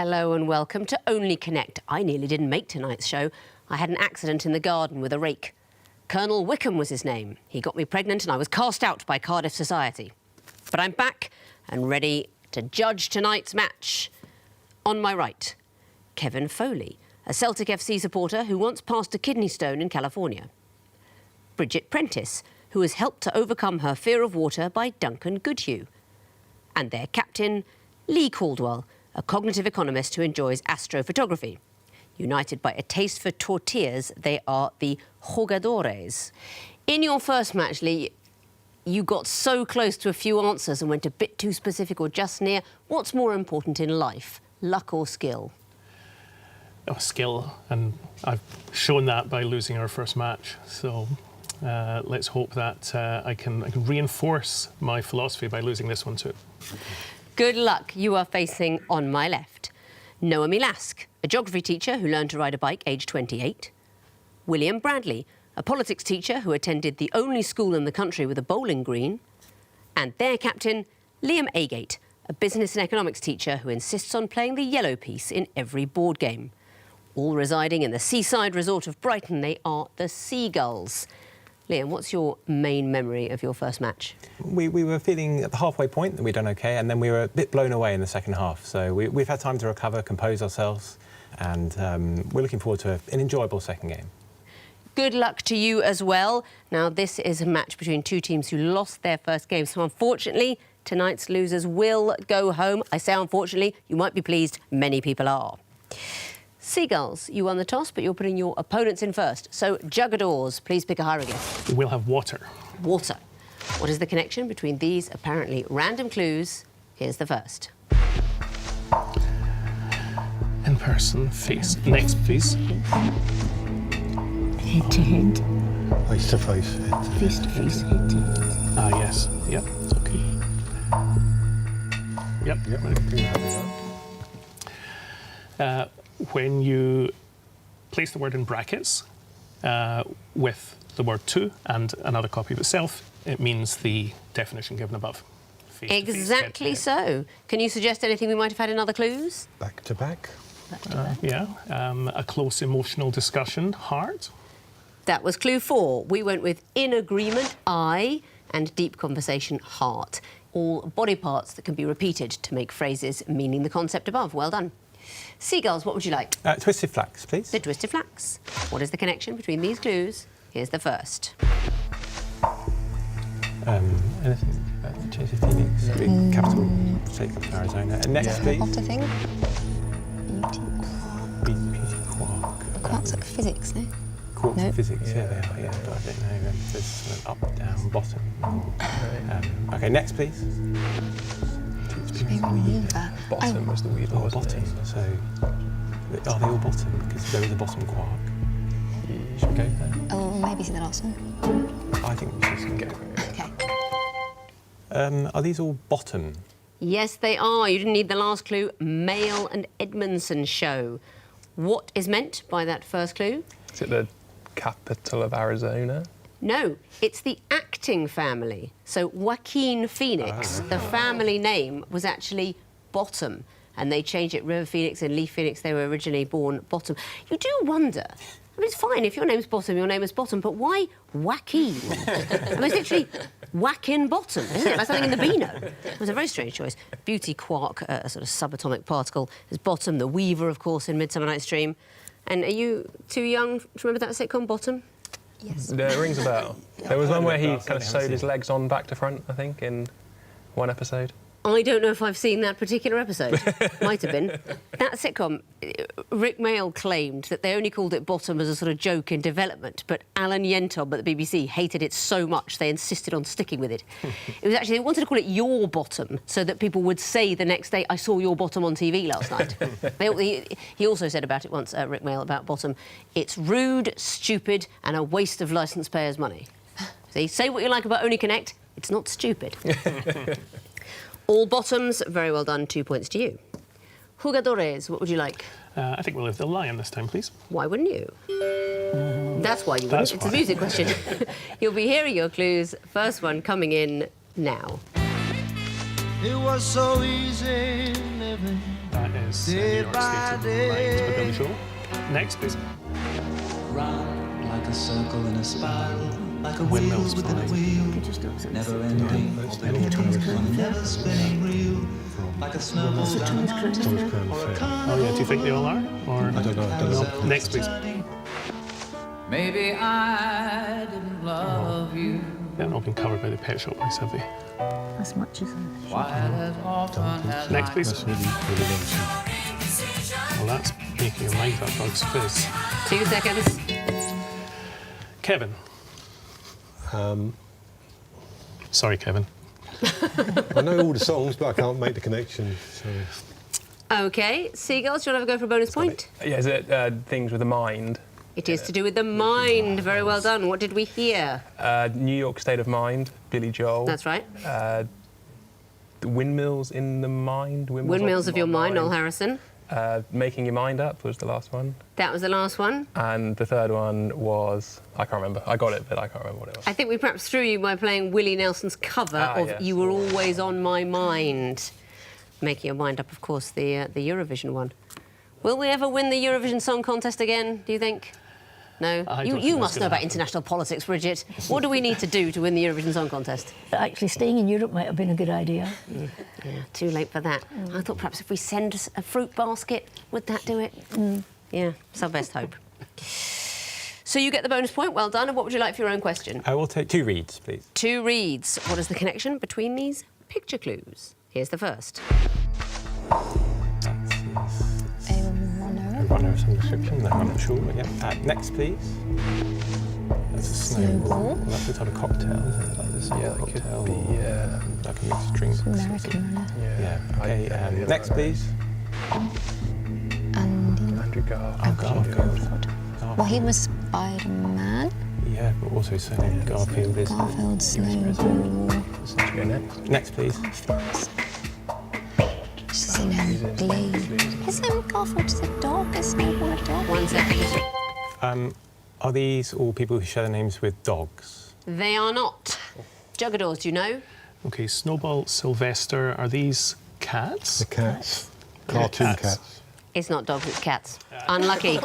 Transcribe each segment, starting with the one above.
Hello and welcome to Only Connect. I nearly didn't make tonight's show. I had an accident in the garden with a rake. Colonel Wickham was his name. He got me pregnant and I was cast out by Cardiff Society. But I'm back and ready to judge tonight's match. On my right, Kevin Foley, a Celtic FC supporter who once passed a kidney stone in California. Bridget Prentice, who was helped to overcome her fear of water by Duncan Goodhue. And their captain, Lee Caldwell, a cognitive economist who enjoys astrophotography. United by a taste for tortillas, they are the Jugadores. In your first match, Lee, you got so close to a few answers and went a bit too specific or just near. What's more important in life, luck or skill? Oh, skill, and I've shown that by losing our first match. So let's hope that I can reinforce my philosophy by losing this one too. Good luck. You are facing on my left Noemi Lask, a geography teacher who learned to ride a bike aged 28. William Bradley, a politics teacher who attended the only school in the country with a bowling green. And their captain, Liam Agate, a business and economics teacher who insists on playing the yellow piece in every board game. All residing in the seaside resort of Brighton, they are the Seagulls. Liam, what's your main memory of your first match? We were feeling at the halfway point that we'd done OK, and then we were a bit blown away in the second half. So we've had time to recover, compose ourselves, and we're looking forward to an enjoyable second game. Good luck to you as well. Now, this is a match between two teams who lost their first game, so unfortunately, tonight's losers will go home. I say unfortunately, you might be pleased, many people are. Seagulls, you won the toss, but you're putting your opponents in first. So, Jugadores, please pick a hieroglyph. We'll have water. Water. What is the connection between these apparently random clues? Here's the first. In person, face. Next, please. Head to head. Face to face. Face to face, head to head. Ah, yes. Yep, OK. Yep. When you place the word in brackets with the word to and another copy of itself, it means the definition given above. Face exactly to face, head to head. so. Can you suggest anything we might have had in other clues? Back to back. Yeah. A close emotional discussion, heart. That was clue 4. We went with in agreement, I, and deep conversation, heart. All body parts that can be repeated to make phrases meaning the concept above. Well done. Seagulls, what would you like? Twisted flax, please. The twisted flax. What is the connection between these clues? Here's the first. Anything? Chase of Phoenix, big capital state of Arizona. And next, please. Potter thing. Beauty quark. Quarks like physics, no? Quarks No. of physics, yeah, they are, yeah, but I don't know. There's up, down, bottom. OK, next, please. Bottom was the weaver, wasn't bottom. it? So, are they all bottom? Because there is a bottom quark. Should we go there? Oh, maybe see the last one. I think we should go. OK. Are these all bottom? Yes, they are. You didn't need the last clue. Mail and Edmondson show. What is meant by that first clue? Is it the capital of Arizona? No, it's the acting family. So Joaquin Phoenix, the family name, was actually Bottom. And they changed it, River Phoenix and Lee Phoenix, they were originally born Bottom. You do wonder, I mean, it's fine, if your name's Bottom, your name is Bottom, but why Joaquin? I mean, it's literally Whackin' Bottom, isn't it? Like something in the Beano. It was a very strange choice. Beauty quark, a sort of subatomic particle, is Bottom. The Weaver, of course, in Midsummer Night's Dream. And are you too young to remember that sitcom, Bottom? Yes. Yeah, it rings a bell. There was one where he kind of certainly sewed his legs on back to front, I think, in one episode. I don't know if I've seen that particular episode. Might have been. That sitcom, Rick Mayall claimed that they only called it Bottom as a sort of joke in development, but Alan Yentob at the BBC hated it so much they insisted on sticking with it. It was actually, they wanted to call it Your Bottom so that people would say the next day, I saw your bottom on TV last night. He also said about it once, Rick Mayall, about Bottom, it's rude, stupid and a waste of licence payers' money. See, say what you like about Only Connect, it's not stupid. All bottoms, very well done, 2 points to you. Jugadores, what would you like? I think we'll leave the lion this time, please. Why wouldn't you? That's why you wouldn't. That's It's why. a music question. You'll be hearing your clues. First one coming in now. It was so easy living That is New York State of Mind by Billy Joel. Next, please. Round like a circle in a spiral, like a Windmills wheel within a by- wheel, never ending, never spinning reel, like a snowball down a mountain, or a Oh yeah, do you think they all are? Or I don't know. Next, please. Maybe I didn't love you. They've not been covered by the Pet Shop Boys, have they? As much as Quite as often as Next, I please. That's really lonesome. Well, that's making your mind up, Bugs Fizz. 2 seconds. Kevin. Sorry, Kevin. I know all the songs, but I can't make the connection. So. OK, Seagulls, do you want to have a go for a bonus point? Yeah, is it things with the mind? It is to do with the mind. Very well done. What did we hear? New York State of Mind, Billy Joel. That's right. The Windmills in the Mind. Windmills of Your Mind, Noel Harrison. Making Your Mind Up was the last one. That was the last one. And the third one was, I can't remember. I got it, but I can't remember what it was. I think we perhaps threw you by playing Willie Nelson's cover of yes. You Were Always on My Mind. Making Your Mind Up, of course, the Eurovision one. Will we ever win the Eurovision Song Contest again, do you think? No? I don't You think that's must know gonna about happen. international politics, Bridget. What do we need to do to win the Eurovision Song Contest? Actually, staying in Europe might have been a good idea. Yeah, too late for that. I thought perhaps if we send us a fruit basket, would that do it? Yeah, it's our best hope. So you get the bonus point, well done. And what would you like for your own question? I will take 2 reads, please. 2 reads. What is the connection between these picture clues? Here's the first. A runner of some description. No, I'm not sure. But yeah. Next, please. That's a snowball. Well, that's a type of cocktail, isn't it? Like the snowball that could cocktail. be, or like a mixed drink. American runner. Yeah. Okay. Next, please. Andrew Garfield. Garfield. Well, he was Spider-Man. Yeah, but also surname Garfield is. Garfield, Snowball. Let's go next. Next, please. She's in Glee. Isn't Garfield just a dog? Is Snowball a dog? 1 second. Are these all people who share their names with dogs? They are not. Jugadores, do you know? Okay, Snowball, Sylvester, are these cats? The cats. Cartoon Cats. cats. It's not dogs, it's cats. Unlucky.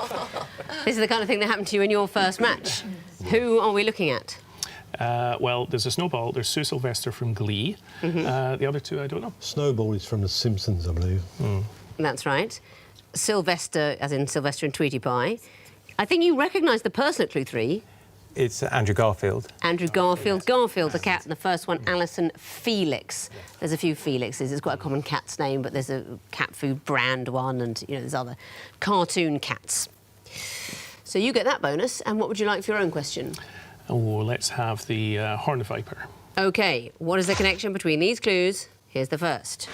This is the kind of thing that happened to you in your first match. Who are we looking at? Well, there's a Snowball, there's Sue Sylvester from Glee. The other two, I don't know. Snowball is from The Simpsons, I believe. That's right. Sylvester, as in Sylvester and Tweety Pie. I think you recognise the person at clue 3. It's Andrew Garfield. Andrew Garfield. Garfield, the cat, and the first one, Alison Felix. There's a few Felixes. It's quite a common cat's name, but there's a cat food brand one, and there's other cartoon cats. So you get that bonus. And what would you like for your own question? Oh, let's have the Horned Viper. OK, what is the connection between these clues? Here's the first.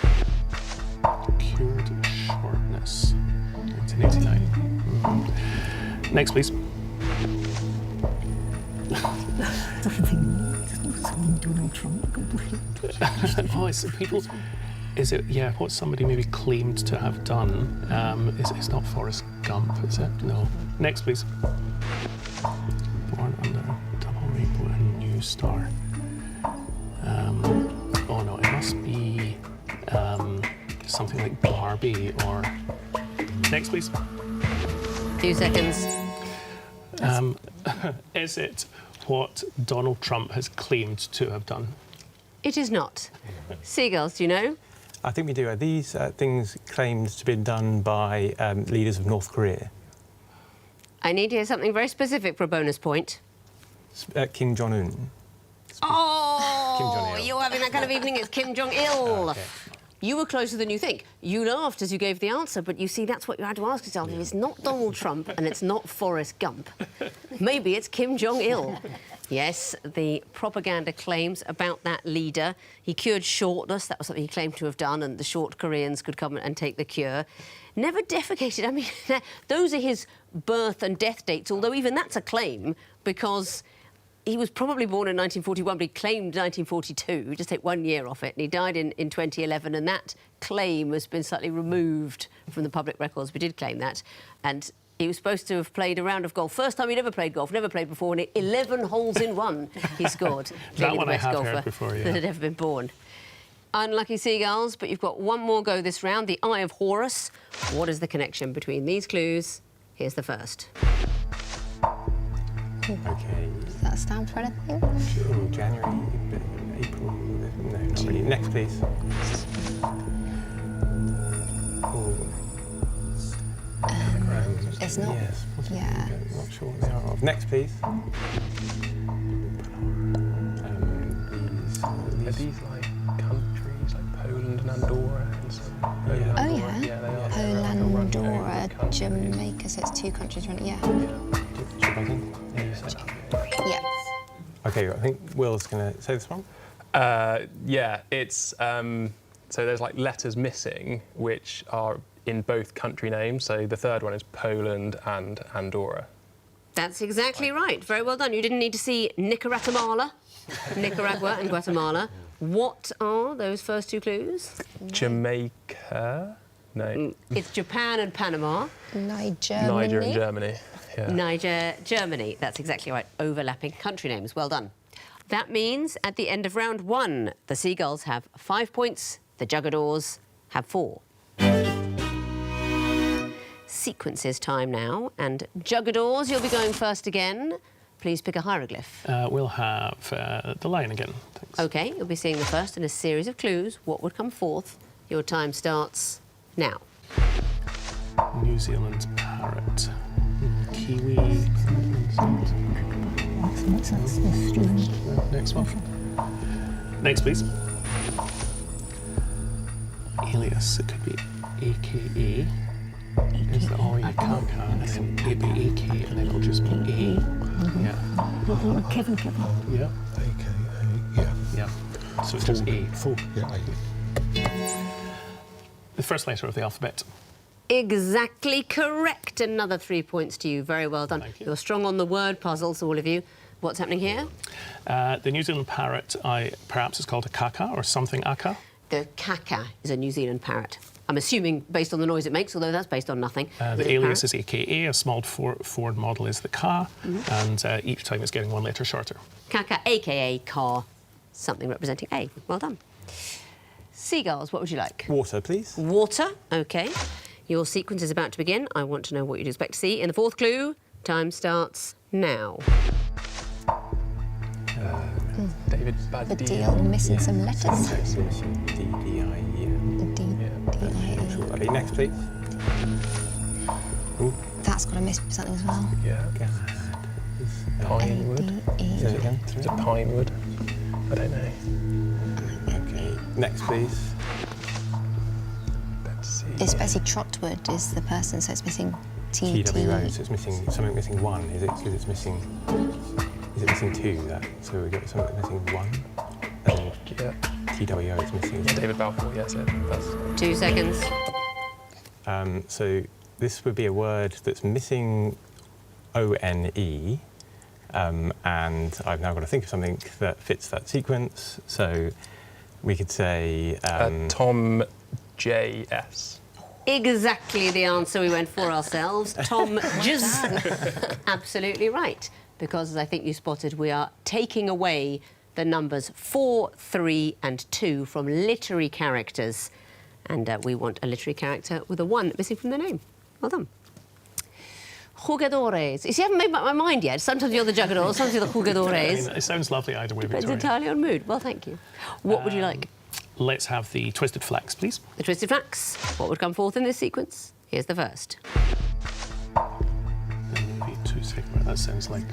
Cured shortness. 1989. Next, please. Donald Trump. Oh, it's people. Is it? Yeah, what somebody maybe claimed to have done. It's not Forrest Gump, is it? No. Next, please. Born under double rainbow and new star. Oh no, it must be something like Barbie or. Next, please. 2 seconds. Is it what Donald Trump has claimed to have done? It is not. Seagulls, do you know? I think we do. Are these things claimed to be done by leaders of North Korea? I need to hear something very specific for a bonus point. Kim Jong-un. Oh, Kim Jong-il. you're having that kind of evening. It's Kim Jong-il. Okay. You were closer than you think. You laughed as you gave the answer, but you see, that's what you had to ask yourself. If it's not Donald Trump and it's not Forrest Gump, maybe it's Kim Jong-il. Yes, the propaganda claims about that leader. He cured shortness. That was something he claimed to have done, and the short Koreans could come and take the cure. Never defecated. I mean, those are his birth and death dates, although even that's a claim, because he was probably born in 1941, but he claimed 1942. Just take 1 year off it. And he died in 2011, and that claim has been slightly removed from the public records. We did claim that. And he was supposed to have played a round of golf. First time he'd ever played golf, never played before, and 11 holes in one he scored. That Clearly one the I best have golfer heard before, yeah. that had ever been born. Unlucky Seagulls, but you've got one more go this round. The Eye of Horus. What is the connection between these clues? Here's the first. Okay. Does that stand for anything? January, April. No, not really. Next, please. It's not. Yes. Yeah. Not sure what they are of. Next, please. Are these like countries like Poland and Andorra and stuff? Poland, Yeah. Oh, Andorra, yeah. they are. Poland, They're like a run over Andorra, countries. Jamaica, so it's 2 countries running. Yeah. Yeah. Okay, I think Will's going to say this one. Yeah, it's so there's like letters missing which are in both country names. So the third one is Poland and Andorra. That's exactly right. Very well done. You didn't need to see Nicaragua and Guatemala. What are those first 2 clues? Jamaica? No. It's Japan and Panama. Niger and Germany. Yeah. Niger, Germany. That's exactly right. Overlapping country names. Well done. That means at the end of round 1, the Seagulls have 5 points, the Jugadores have 4. Sequences time now, and Jugadores, you'll be going first again. Please pick a hieroglyph. We'll have the lion again. Thanks. OK, you'll be seeing the first in a series of clues. What would come forth? Your time starts now. New Zealand parrot. Kiwi. What's that strange? Next one. Next, please. Alias. It could be AKA. Is the oh, you can't, and then it'd be AK, and then it'll just be A. Yeah. Kevin. Yeah. AKA, yeah. Yeah. So it's just A. Full, yeah, A. The first letter of the alphabet. Exactly correct. Another 3 points to you. Very well done. Thank you. You're strong on the word puzzles, all of you. What's happening here? The New Zealand parrot, perhaps it's called a kaka or something aka. The kaka is a New Zealand parrot. I'm assuming based on the noise it makes, although that's based on nothing. The alias is AKA, a small Ford model is the ka, and each time it's getting 1 letter shorter. Kaka, a.k.a. car, something representing A. Well done. Seagulls, what would you like? Water, please. Water, OK. Your sequence is about to begin. I want to know what you'd expect to see. In the 4th clue, time starts now. David The Baddiel. deal missing some letters. D-D-I-E. D-I-E. Okay, next, please. Ooh. That's got to miss something as well. Yeah. Pinewood. A-D-E. Say it again. Is it Pinewood? I don't know. Okay, next, please. Let's see. It's basically Trotwood is the person, so it's missing T. TWO, so it's missing something missing 1. Is it because it's missing? Is it missing 2? That so we got something missing 1. Yeah. TWO is missing. Yeah, David Balfour, yes, that's... 2 seconds. So this would be a word that's missing O-N-E, and I've now got to think of something that fits that sequence. So we could say Tom J.S. Exactly the answer we went for ourselves. Tom Jz. Absolutely right. Because, as I think you spotted, we are taking away the numbers 4, 3 and 2 from literary characters. And we want a literary character with a 1 missing from the name. Well done. Jugadores. You see, I haven't made up my mind yet. Sometimes you're the Jugadores, sometimes you're the Jugadores. It sounds lovely either way, Depends Victoria. entirely on mood. Well, thank you. What would you like? Let's have the twisted flax, please. The twisted flax. What would come forth in this sequence? Here's the first. Maybe 2 seconds. That sounds like,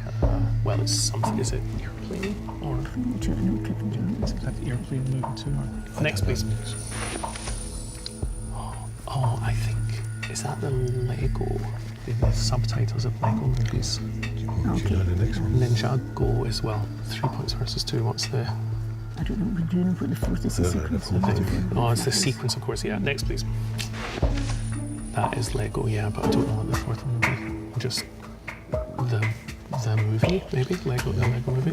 well, it's something. Is it airplane or is that the airplane moving too? Or... Next, please. Oh, I think is that the Lego? The subtitles of Lego movies. Do you know the next one? Ninjago as well. 3 points versus 2. What's the? I don't know what we're doing, but the 4th is the sequence. Oh, it's the sequence, of course. Yeah. Next, please. That is Lego. Yeah, but I don't know what the 4th one would be. Just the movie, maybe the Lego movie.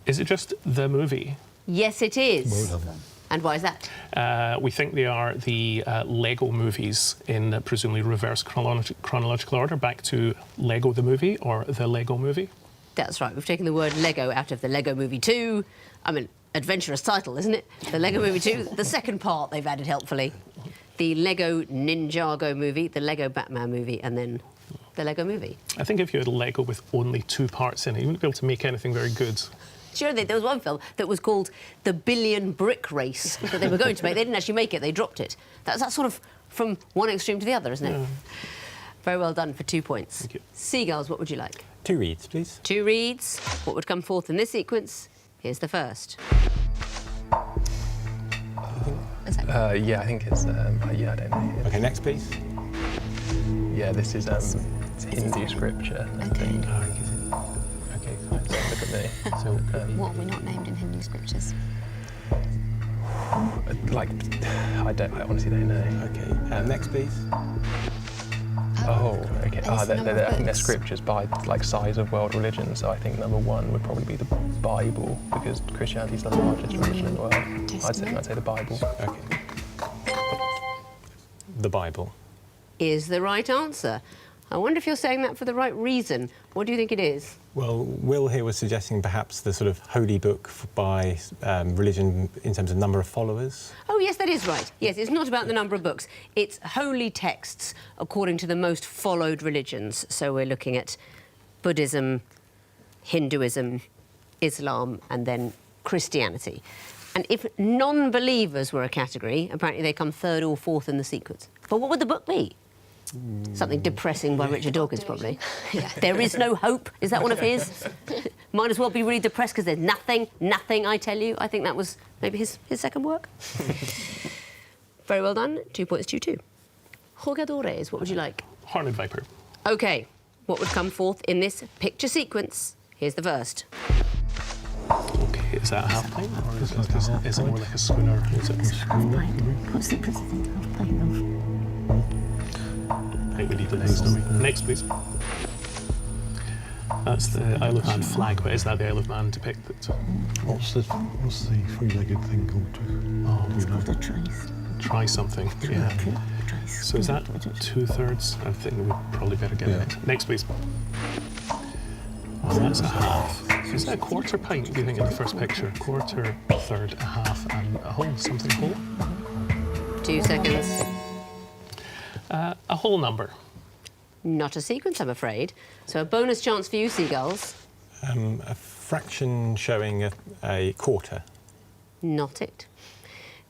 Is it just the movie? Yes, it is. Well done. And why is that? We think they are the Lego movies in presumably reverse chronological order, back to Lego the movie or the Lego movie. That's right. We've taken the word Lego out of the Lego Movie 2. I mean, adventurous title, isn't it? The Lego Movie 2, the second part they've added helpfully. The Lego Ninjago movie, the Lego Batman movie, and then the Lego movie. I think if you had a Lego with only 2 parts in it, you wouldn't be able to make anything very good. Sure, there was one film that was called The Billion Brick Race that they were going to make. They didn't actually make it, they dropped it. That's sort of from one extreme to the other, isn't it? Yeah. Very well done for 2 points. Thank you. Seagulls, what would you like? 2 reads, please. 2 reads. What would come forth in this sequence? Here's the first. Yeah, I think it's. Yeah, I don't know. Okay, next, please. Yeah, this is it's Hindu scripture. I think. Okay, fine. Look at me. So, What are we not named in Hindu scriptures? Like, I honestly don't know. okay, next, please. Oh, okay. It's number of I think they're books. scriptures by like size of world religion. So I think number 1 would probably be the Bible because Christianity is the largest religion in the world. Testament. I'd say the Bible. Okay. The Bible. Is the right answer. I wonder if you're saying that for the right reason. What do you think it is? Well, Will here was suggesting perhaps the sort of holy book by religion in terms of number of followers. Oh, yes, that is right. Yes, it's not about the number of books. It's holy texts according to the most followed religions. So we're looking at Buddhism, Hinduism, Islam, and then Christianity. And if non-believers were a category, apparently they come 3rd or 4th in the sequence. But what would the book be? Something depressing by Richard Dawkins, probably. There is no hope. Is that one of his? Might as well be really depressed because there's nothing, I tell you. I think that was maybe his second work. Very well done. 2 points to you, too. Jugadores, what would you like? Horned Viper. OK, what would come forth in this picture sequence? Here's the first. Okay, is that a half pint? Or is it more like a schooner? Is it Half pint. What's the precedent? Half pint of... I think we need the next one. Next, please. That's the Isle of Man flag, but is that the Isle of Man depicted? What's the three-legged thing called? Oh, It's called a trice. try something. Yeah. Trice. So is that 2/3? I think we probably better get it. Next, please. Oh, that's a half. Is that a quarter pint, do you think, in the first picture? Quarter, third, a half, and a whole, something whole? 2 seconds. A whole number. Not a sequence, I'm afraid. So a bonus chance for you, Seagulls. A fraction showing a quarter. Not it.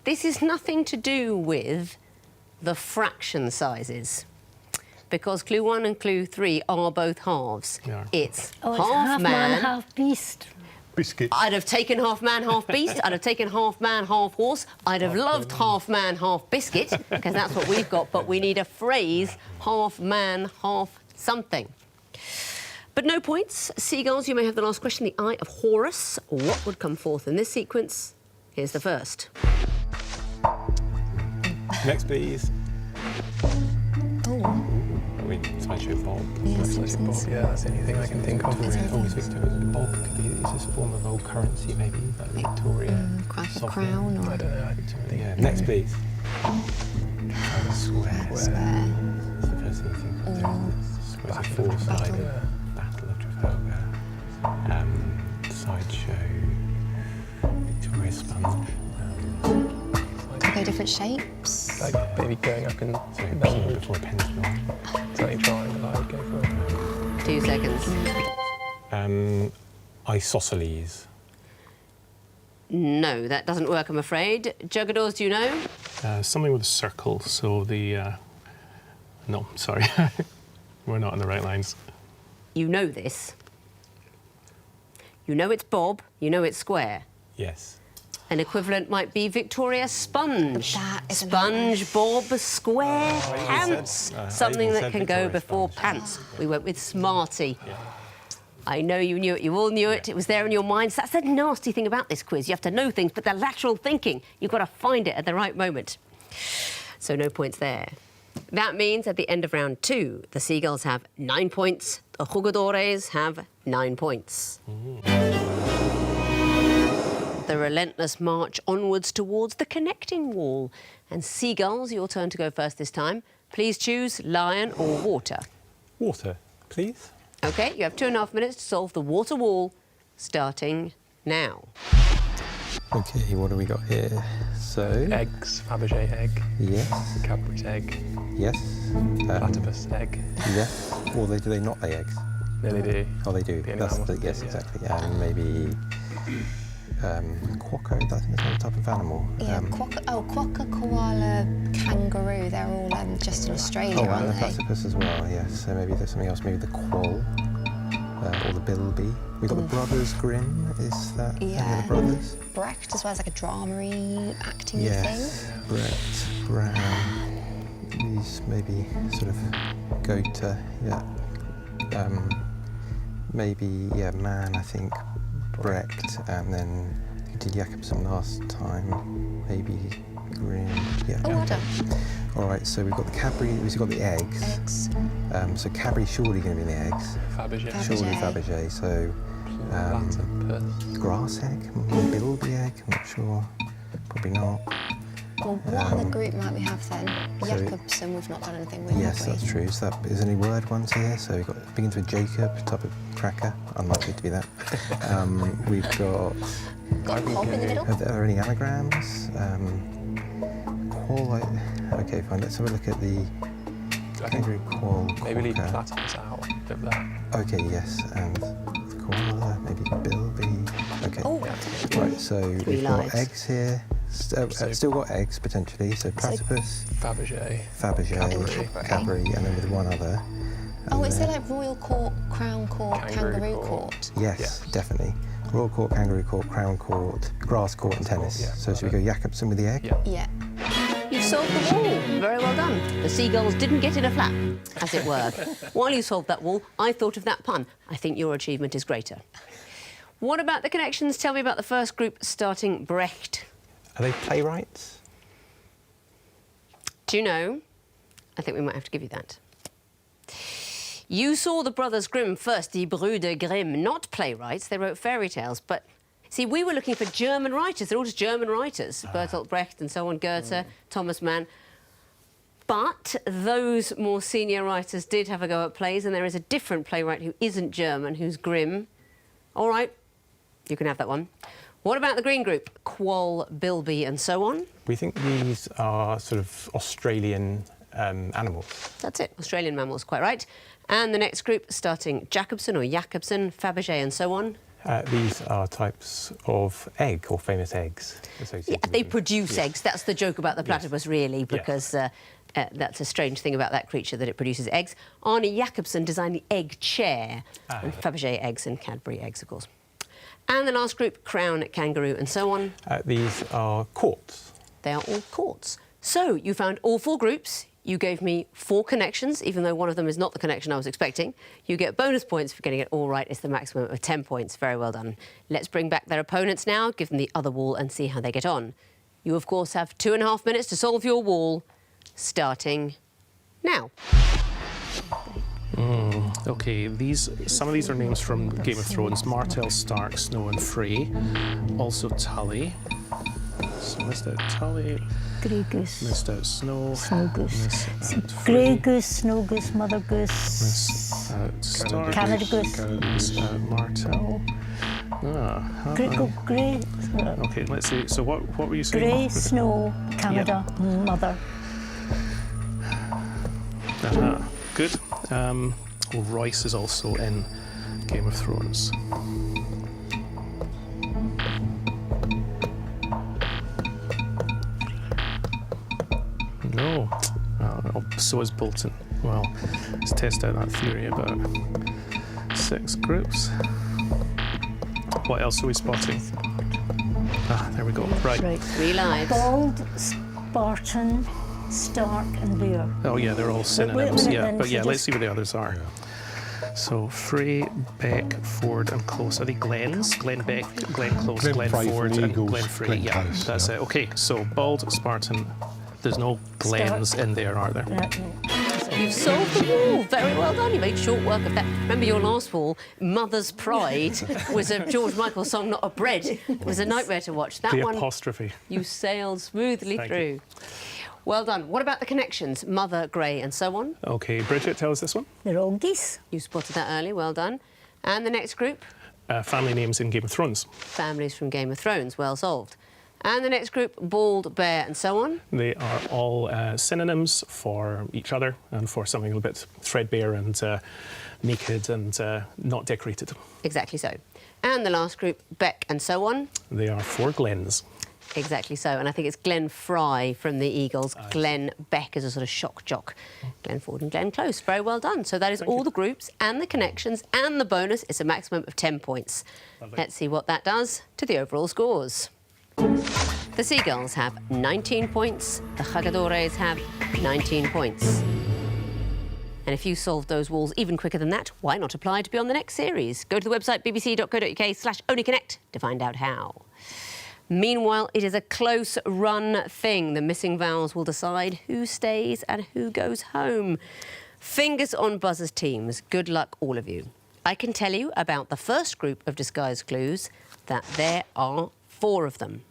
This is nothing to do with the fraction sizes, because clue 1 and clue 3 are both halves. They are. It's Oh, it's half man. half beast. Biscuit. I'd have taken half man, half beast. I'd have taken half man, half horse. I'd have loved half man, half biscuit, because that's what we've got. But we need a phrase, half man, half something. But no points. Seagulls, you may have the last question. The Eye of Horus. What would come forth in this sequence? Here's the first. Next, please. Oh, I mean, Sideshow Bob. yeah, Bob, Simpsons. yeah, that's the only thing I can think of. Always Victoria. Bob could be, is this a form of old currency, maybe? Like Victoria. Crown or... I don't know. Yeah, next, please. Square. Square. That's the first thing you think of. Square's a four-sided. Battle of Trafalgar. Sideshow. Victoria Sponge. Are they different shapes? Like maybe going up and So a P before a pendulum. something triangle, I would go for. 2 seconds. Isosceles. No, that doesn't work, I'm afraid. Jugadores, do you know? Something with a circle, so the... No, sorry. We're not on the right lines. You know this. You know it's Bob, you know it's square. Yes. An equivalent might be Victoria Sponge. That isn't Sponge, Bob, square, pants. said- Something even that said can go Victoria before Sponge. pants. We went with Smarty. I know you knew it. You all knew it. It was there in your minds. That's the nasty thing about this quiz. You have to know things, but the lateral thinking, you've got to find it at the right moment. So no points there. That means at the end of round 2, the Seagulls have 9 points. The Jugadores have 9 points. The relentless march onwards towards the connecting wall. And Seagulls, your turn to go first this time. Please choose lion or water. Water, please. OK, you have 2.5 minutes to solve the water wall, starting now. Okay, what do we got here? So Eggs, Fabergé egg, yes, Cadbury's egg, yes, platypus egg. yes. Or do they not lay eggs? No, they do. Oh, they do. The only That's mammal. yes, Yeah. exactly. And maybe quokka. I think that's another type of animal. Yeah, quokka, koala, kangaroo, they're all just in Australia, Oh, and aren't the they? platypus as well. Yes. So maybe there's something else. Maybe the quoll or the bilby. We've got the Brothers Grimm. Is that any of Yeah. the brothers? Brecht as well as like a drama-y acting Yes. thing. Brecht, Brown. These maybe sort of Goethe. Yeah. Maybe Man. I think Brecht, and then we did Jacobsen last time. Maybe Grimm. Yeah. Oh, well done. All right. So we've got the Cadbury. We've got the eggs. Eggs. So Cadbury surely going to be in the eggs. Fabergé. Surely Fabergé. Fabergé. So Platypus. grass egg, bilby egg. I'm not sure. Probably not. Well, what other group might we have then? so- Jacobsen, we've not done anything with, Yes, have we? that's true. So is there any word ones here? So we've got begins with Jacob, type of cracker. Unlikely to be that. We've got. Got a cob in the middle? Are there any anagrams? Quoll. Okay, fine. Let's have a look at the I think kangaroo quoll. maybe leave quokka. platypus out of that. Okay, yes, and koala, maybe bilby. Okay. Oh, Right, so Three we've got lives. eggs here. Still got eggs potentially. So platypus, Fabergé. Fabergé, Cadbury. Cadbury, and then with one other. oh, And is there then- like Royal Court, Crown Court, Kangaroo Kangaroo Court. Court? Yes, Yeah. definitely. Royal Court, Kangaroo Court, Crown Court, Grass Court, and tennis. Yeah, So should we go Jacobsen with the egg? Yeah. Yeah. You've solved the wall. Very well done. The Seagulls didn't get in a flap, as it were. While you solved that wall, I thought of that pun. I think your achievement is greater. What about the connections? Tell me about the first group starting Brecht. Are they playwrights? Do you know? I think we might have to give you that. You saw the Brothers Grimm first, die Brüder Grimm, not playwrights. They wrote fairy tales, but see, we were looking for German writers. They're all just German writers. Bertolt Brecht and so on, Goethe, Thomas Mann. But those more senior writers did have a go at plays, and there is a different playwright who isn't German, who's Grimm. All right, you can have that one. What about the green group? Quoll, bilby, and so on. We think these are sort of Australian animals. That's it, Australian mammals, quite right. And the next group, starting Jacobsen or Jacobsen, Fabergé, and so on. These are types of egg or famous eggs associated Yeah, with they them. produce Yeah. eggs. That's the joke about the platypus, really, because that's a strange thing about that creature, that it produces eggs. Arne Jacobsen designed the egg chair, and Fabergé eggs and Cadbury eggs, of course. And the last group, crown, kangaroo, and so on. These are courts. They are all courts. So you found all four groups. You gave me 4 connections, even though one of them is not the connection I was expecting. You get bonus points for getting it all right. It's the maximum of 10 points. Very well done. Let's bring back their opponents now, give them the other wall and see how they get on. You, of course, have 2.5 minutes to solve your wall, starting now. Okay, some of these are names from Game of Thrones: Martell, Stark, Snow, and Frey. Also Tully. So missed out Tully. Grey goose, Missed out Snow. snow goose. Missed out Grey Frey. goose, snow goose, mother goose. Missed out Stark. Canada goose. Missed out Martell. Grey, Okay, let's see. So what were you saying? grey, snow, Canada, mother. Good. Royce is also in Game of Thrones. No. So is Bolton. Well, let's test out that theory about 6 groups. What else are we spotting? There we go. Right. 3 lives. Bald, Spartan, Stark, and Lear. Oh yeah, they're all wait a synonyms. minute Yeah, then, but so yeah, let's just- see what the others are. So Frey, Beck, Ford, and Close. Are they Glens? Glen Beck, Glen Close, Glen Glen Frey Ford, from and Eagles, Glen Frey. Glen Yeah, Close, that's yeah. it. Okay, so Bald, Spartan. There's no Glens Stark. in there, are there? You've solved the wall. Very well done. You made short work of that. Remember your last wall, Mother's Pride, was a George Michael song, not a bread. It was a nightmare to watch. That The one apostrophe. you sailed smoothly Thank through. you. Well done. What about the connections? Mother, Grey, and so on. Okay, Bridget, tell us this one. They're all geese. You spotted that early. Well done. And the next group? family names in Game of Thrones. Families from Game of Thrones, well solved. And the next group, bald, bear, and so on. They are all synonyms for each other and for something a bit threadbare and naked and not decorated. Exactly so. And the last group, Beck, and so on. They are 4 Glens. Exactly so. And I think it's Glenn Fry from the Eagles. Glenn Beck is a sort of shock jock. Glenn Ford and Glenn Close. Very well done. So that is all the groups and the connections and the bonus. It's a maximum of 10 points. Lovely. Let's see what that does to the overall scores. The Seagulls have 19 points. The Jugadores have 19 points. And if you solved those walls even quicker than that, why not apply to be on the next series? Go to the website bbc.co.uk/onlyconnect to find out how. Meanwhile, it is a close-run thing. The missing vowels will decide who stays and who goes home. Fingers on buzzers, teams. Good luck, all of you. I can tell you about the first group of disguise clues that there are 4 of them.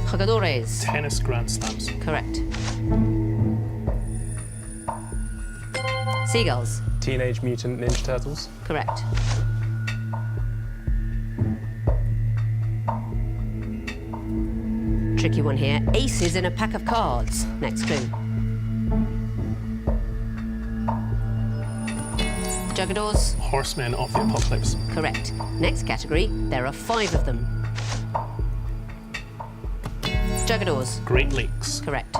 Jugadores. Tennis Grand Slams. Correct. Seagulls. Teenage Mutant Ninja Turtles. Correct. Tricky one here. Aces in a pack of cards. Next clue. Jugadores. Horsemen of the Apocalypse. Correct. Next category. There are 5 of them. Jugadores. Great Lakes. Correct.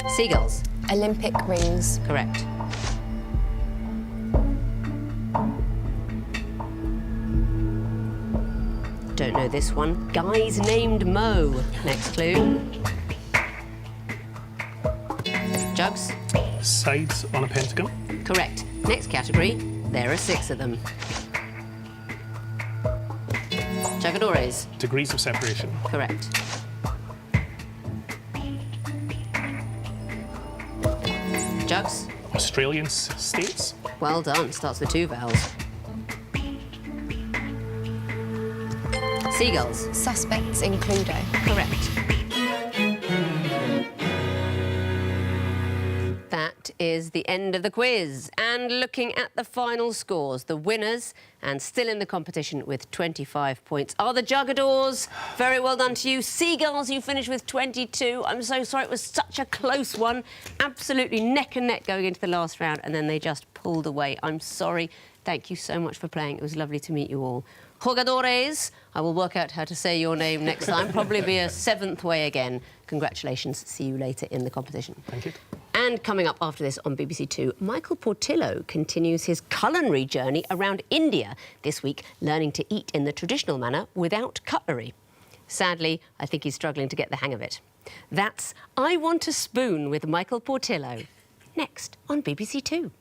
Seagulls. Olympic rings. Correct. Don't know this one. Guys named Mo. Next clue. Jugs. Sides on a pentagon. Correct. Next category. There are 6 of them. Jugadores. Degrees of separation. Correct. Jugs. Australian states. Well done. Starts with 2 vowels. Seagulls. Suspects in Cluedo. Correct. That is the end of the quiz. And looking at the final scores, the winners, and still in the competition with 25 points, are the Jugadores. Very well done to you. Seagulls, you finished with 22. I'm so sorry, it was such a close one. Absolutely neck and neck going into the last round, and then they just pulled away. I'm sorry. Thank you so much for playing. It was lovely to meet you all. Jugadores, I will work out how to say your name next time. Probably be a 7th way again. Congratulations. See you later in the competition. Thank you. And coming up after this on BBC Two, Michael Portillo continues his culinary journey around India this week, learning to eat in the traditional manner without cutlery. Sadly, I think he's struggling to get the hang of it. That's I Want a Spoon with Michael Portillo, next on BBC Two.